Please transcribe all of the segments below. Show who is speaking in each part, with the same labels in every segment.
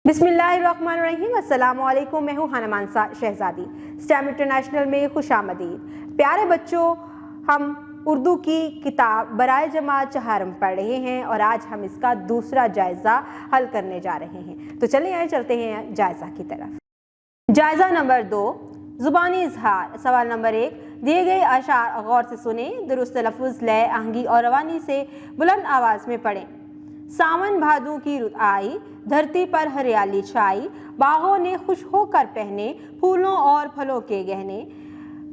Speaker 1: बिस्मिल्लाहिर्रहमानिर्रहीम। अस्सलामुअलैकुम। मैं हूँ हाना मानसा शहजादी। स्टेम इंटरनेशनल में खुशामदीद। प्यारे बच्चों, हम उर्दू की किताब बराए जमात चहारम पढ़ रहे हैं और आज हम इसका दूसरा जायज़ा हल करने जा रहे हैं। तो चलिए आइए चलते हैं जायज़ा की तरफ। जायज़ा नंबर 2, ज़ुबानी इजहार। सवाल नंबर 1, दिए गए अशार गौर से सुने, दुरुस्त लफ्ज़, लय, आहंगी और रवानी से बुलंद आवाज़ में पढ़ें। सावन भादों की रुत आई, धरती पर हरियाली छाई, बागों ने खुश होकर पहने फूलों और फलों के गहने।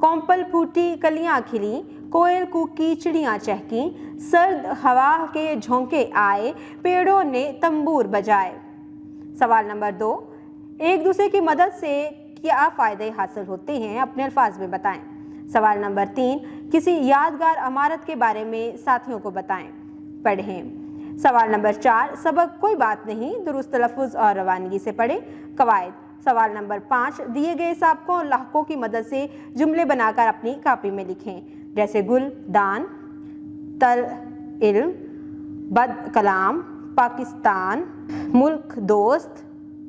Speaker 1: कोंपल फूटी, कलियां खिली, कोयल कूकी, चिड़ियां चहकी, सर्द हवा के झोंके आए, पेड़ों ने तंबूर बजाए। सवाल नंबर 2, एक दूसरे की मदद से क्या फ़ायदे हासिल होते हैं, अपने अल्फाज में बताएं। सवाल नंबर 3, किसी यादगार इमारत के बारे में साथियों को बताएं, पढ़ें। सवाल नंबर 4, सबक कोई बात नहीं, दुरुस्त लफ्ज़ और रवानगी से पढ़ें, कवायद। सवाल नंबर 5, दिए गए साबकों और लाहकों की मदद से जुमले बनाकर अपनी कापी में लिखें, जैसे गुल, दान, तल, इल्म, बद कलाम, पाकिस्तान, मुल्क, दोस्त,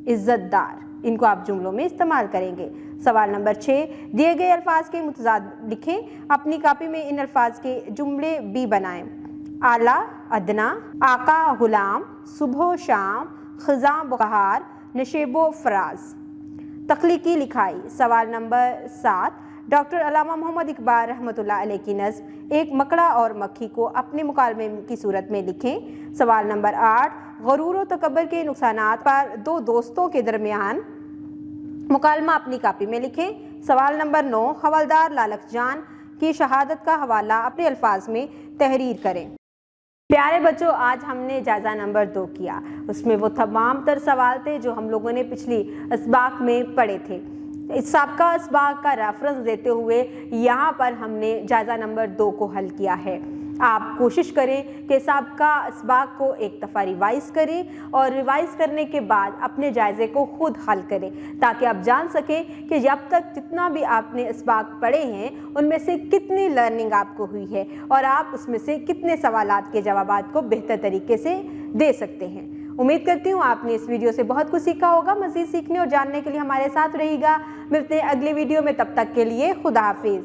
Speaker 1: इज्जतदार। इनको आप जुमलों में इस्तेमाल करेंगे। सवाल नंबर 6, दिए गए अल्फाज के मुतजाद लिखें, अपनी कापी में इन अल्फाज के जुमले भी बनाएं। आला, अदना, आका, गुलाम, सुबह शाम, खज़ां बहार, नशेबो फराज। तख्लीकी लिखाई। सवाल नंबर 7, डॉक्टर अल्लामा मोहम्मद इकबाल रहमतुल्लाह अलैह की नज़्म एक मकड़ा और मक्खी को अपने मुकालमे की सूरत में लिखें। सवाल नंबर 8, गरूर और तकब्बुर के नुकसानात पर दो दोस्तों के दरमियान मुकालमा अपनी कापी में लिखें। सवाल नंबर 9, हवलदार लालच जान की शहादत का हवाला अपने अल्फाज में तहरीर करें। प्यारे बच्चों, आज हमने जायज़ा नंबर 2 किया। उसमें वो तमाम तर सवाल थे जो हम लोगों ने पिछली इसबाक में पढ़े थे। इस साबका इसबाक का रेफरेंस देते हुए यहाँ पर हमने जायज़ा नंबर 2 को हल किया है। आप कोशिश करें कि साबका इसबाक को एक दफ़ा रिवाइज़ करें और रिवाइज़ करने के बाद अपने जायज़े को खुद हल करें, ताकि आप जान सकें कि अब तक जितना भी आपने इसबाक पढ़े हैं उनमें से कितनी लर्निंग आपको हुई है और आप उसमें से कितने सवालात के जवाबात को बेहतर तरीके से दे सकते हैं। उम्मीद करती हूँ आपने इस वीडियो से बहुत कुछ सीखा होगा। मज़ीद सीखने और जानने के लिए हमारे साथ रहिएगा। मिलते हैं अगले वीडियो में, तब तक के लिए खुदा हाफिज़।